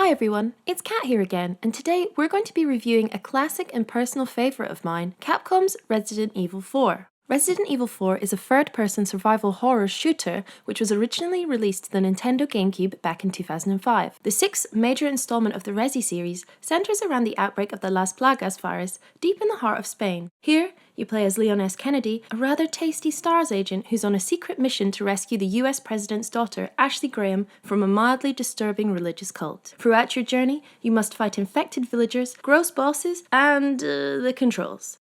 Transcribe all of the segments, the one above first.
Hi everyone, it's Katt here again, and today we're going to be reviewing a classic and personal favourite of mine, Capcom's Resident Evil 4. Resident Evil 4 is a third-person survival horror shooter which was originally released to the Nintendo GameCube back in 2005. The sixth major installment of the Resi series centres around the outbreak of the Las Plagas virus deep in the heart of Spain. Here, you play as Leon S. Kennedy, a rather tasty STARS agent who's on a secret mission to rescue the US President's daughter, Ashley Graham, from a mildly disturbing religious cult. Throughout your journey, you must fight infected villagers, gross bosses, and the controls.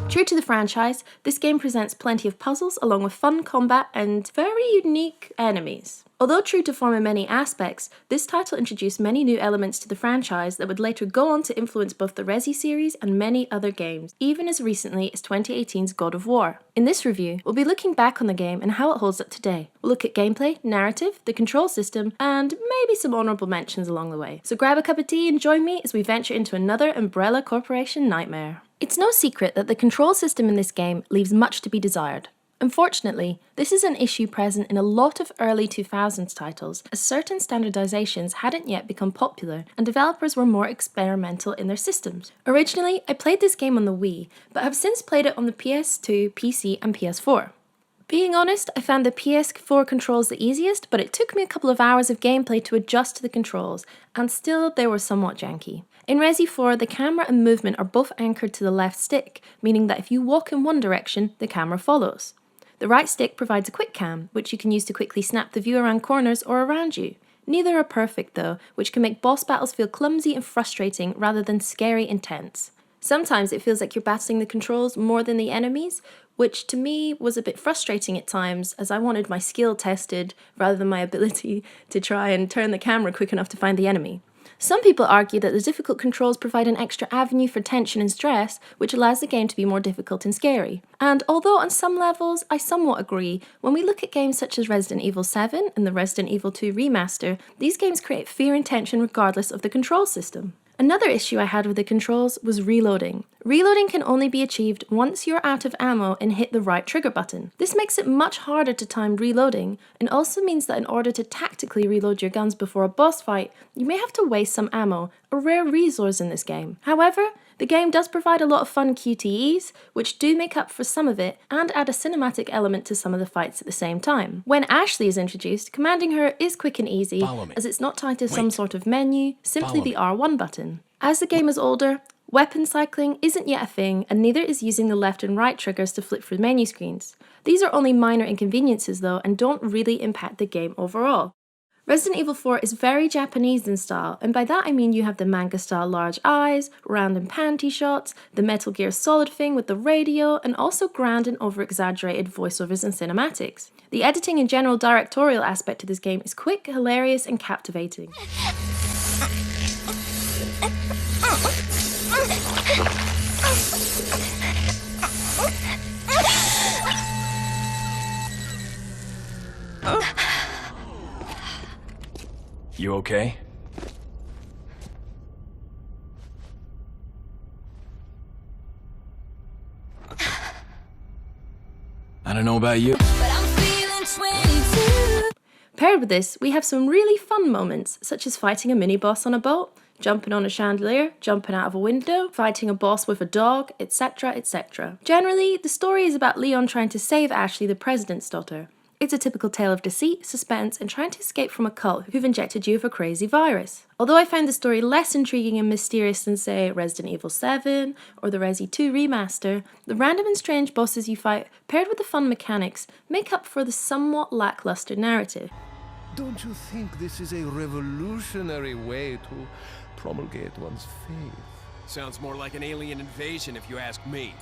True to the franchise, this game presents plenty of puzzles along with fun combat and very unique enemies. Although true to form in many aspects, this title introduced many new elements to the franchise that would later go on to influence both the Resi series and many other games, even as recently as 2018's God of War. In this review, we'll be looking back on the game and how it holds up today. We'll look at gameplay, narrative, the control system, and maybe some honourable mentions along the way. So grab a cup of tea and join me as we venture into another Umbrella Corporation nightmare. It's no secret that the control system in this game leaves much to be desired. Unfortunately, this is an issue present in a lot of early 2000s titles, as certain standardizations hadn't yet become popular and developers were more experimental in their systems. Originally, I played this game on the Wii, but have since played it on the PS2, PC and PS4. Being honest, I found the PS4 controls the easiest, but it took me a couple of hours of gameplay to adjust to the controls, and still they were somewhat janky. In Resi 4, the camera and movement are both anchored to the left stick, meaning that if you walk in one direction, the camera follows. The right stick provides a quick cam, which you can use to quickly snap the view around corners or around you. Neither are perfect though, which can make boss battles feel clumsy and frustrating rather than scary intense. Sometimes it feels like you're battling the controls more than the enemies, which to me was a bit frustrating at times as I wanted my skill tested rather than my ability to try and turn the camera quick enough to find the enemy. Some people argue that the difficult controls provide an extra avenue for tension and stress, which allows the game to be more difficult and scary. And although on some levels I somewhat agree, when we look at games such as Resident Evil 7 and the Resident Evil 2 remaster, these games create fear and tension regardless of the control system. Another issue I had with the controls was reloading. Reloading can only be achieved once you're out of ammo and hit the right trigger button. This makes it much harder to time reloading, and also means that in order to tactically reload your guns before a boss fight, you may have to waste some ammo, a rare resource in this game. However, the game does provide a lot of fun QTEs, which do make up for some of it and add a cinematic element to some of the fights at the same time. When Ashley is introduced, commanding her is quick and easy, as it's not tied to some sort of menu, simply the R1 button. As the game is older, weapon cycling isn't yet a thing, and neither is using the left and right triggers to flip through menu screens. These are only minor inconveniences though, and don't really impact the game overall. Resident Evil 4 is very Japanese in style, and by that I mean you have the manga-style large eyes, round and panty shots, the Metal Gear Solid thing with the radio, and also grand and over-exaggerated voiceovers and cinematics. The editing and general directorial aspect to this game is quick, hilarious, and captivating. You okay? I don't know about you. But I'm feeling 22. Paired with this, we have some really fun moments, such as fighting a mini-boss on a boat, jumping on a chandelier, jumping out of a window, fighting a boss with a dog, etc, etc. Generally, the story is about Leon trying to save Ashley, the president's daughter. It's a typical tale of deceit, suspense, and trying to escape from a cult who've injected you with a crazy virus. Although I found the story less intriguing and mysterious than, say, Resident Evil 7 or the Resi 2 remaster, the random and strange bosses you fight, paired with the fun mechanics, make up for the somewhat lackluster narrative. Don't you think this is a revolutionary way to promulgate one's faith? Sounds more like an alien invasion if you ask me.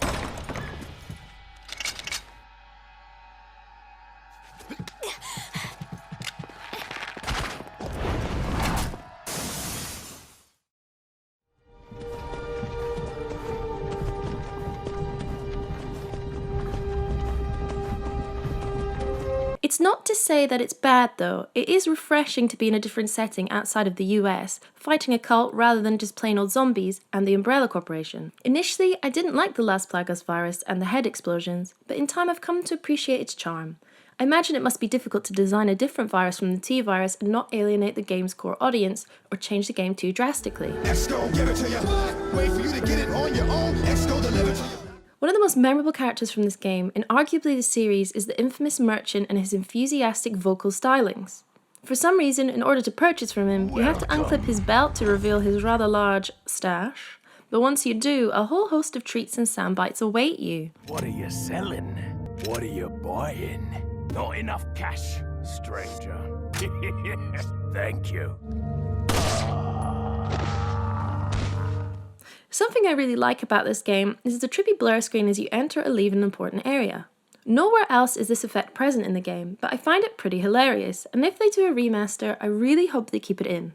It's not to say that it's bad though, it is refreshing to be in a different setting outside of the US, fighting a cult rather than just plain old zombies and the Umbrella Corporation. Initially, I didn't like the Las Plagas virus and the head explosions, but in time I've come to appreciate its charm. I imagine it must be difficult to design a different virus from the T virus and not alienate the game's core audience or change the game too drastically. X gon' give it to you. Wait for you to get it on your own. X gon' deliver to you. One of the most memorable characters from this game, and arguably the series, is the infamous Merchant and his enthusiastic vocal stylings. For some reason, in order to purchase from him, you have to unclip his belt to reveal his rather large stash. But once you do, a whole host of treats and sound bites await you. What are you selling? What are you buying? Not enough cash, stranger. Thank you. Something I really like about this game is the trippy blur screen as you enter or leave an important area. Nowhere else is this effect present in the game, but I find it pretty hilarious, and if they do a remaster, I really hope they keep it in.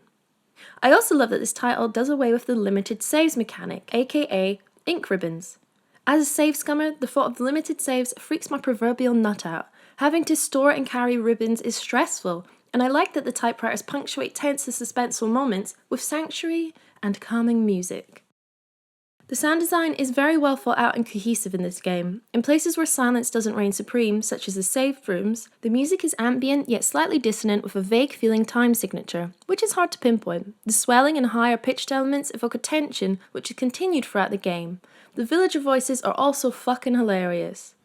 I also love that this title does away with the limited saves mechanic, aka ink ribbons. As a save scummer, the thought of limited saves freaks my proverbial nut out. Having to store and carry ribbons is stressful, and I like that the typewriters punctuate tense and suspenseful moments with sanctuary and calming music. The sound design is very well thought out and cohesive in this game. In places where silence doesn't reign supreme, such as the saved rooms, the music is ambient yet slightly dissonant with a vague feeling time signature, which is hard to pinpoint. The swelling and higher pitched elements evoke a tension which is continued throughout the game. The villager voices are also fucking hilarious.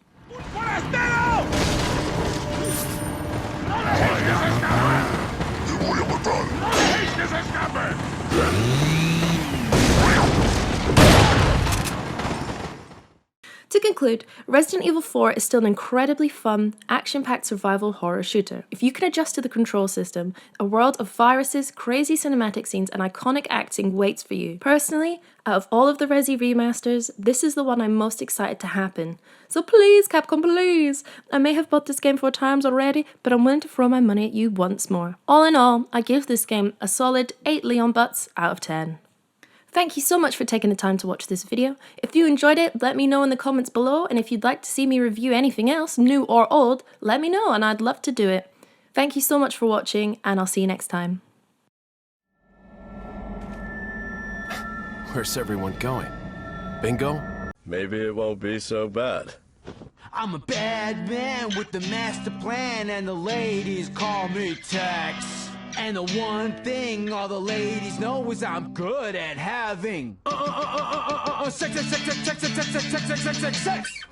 To conclude, Resident Evil 4 is still an incredibly fun, action-packed survival horror shooter. If you can adjust to the control system, a world of viruses, crazy cinematic scenes, and iconic acting waits for you. Personally, out of all of the Resi remasters, this is the one I'm most excited to happen. So please, Capcom, please! I may have bought this game 4 times already, but I'm willing to throw my money at you once more. All in all, I give this game a solid 8 Leon Butts out of 10. Thank you so much for taking the time to watch this video. If you enjoyed it, let me know in the comments below, and if you'd like to see me review anything else, new or old, let me know and I'd love to do it. Thank you so much for watching, and I'll see you next time. Where's everyone going? Bingo? Maybe it won't be so bad. I'm a bad man with the master plan, and the ladies call me Tex. And the one thing all the ladies know is I'm good at having sex.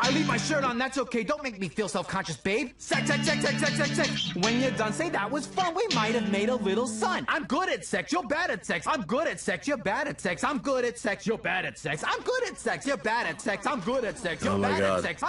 I leave my shirt on, that's okay. Don't make me feel self-conscious, babe. Sex. When you're done, say that was fun. We might have made a little son. I'm good at sex. You're bad at sex. I'm good at sex. You're bad at sex. I'm good at sex. You're bad at sex. I'm good at sex. You're bad at sex. I'm good at sex. You're bad at sex.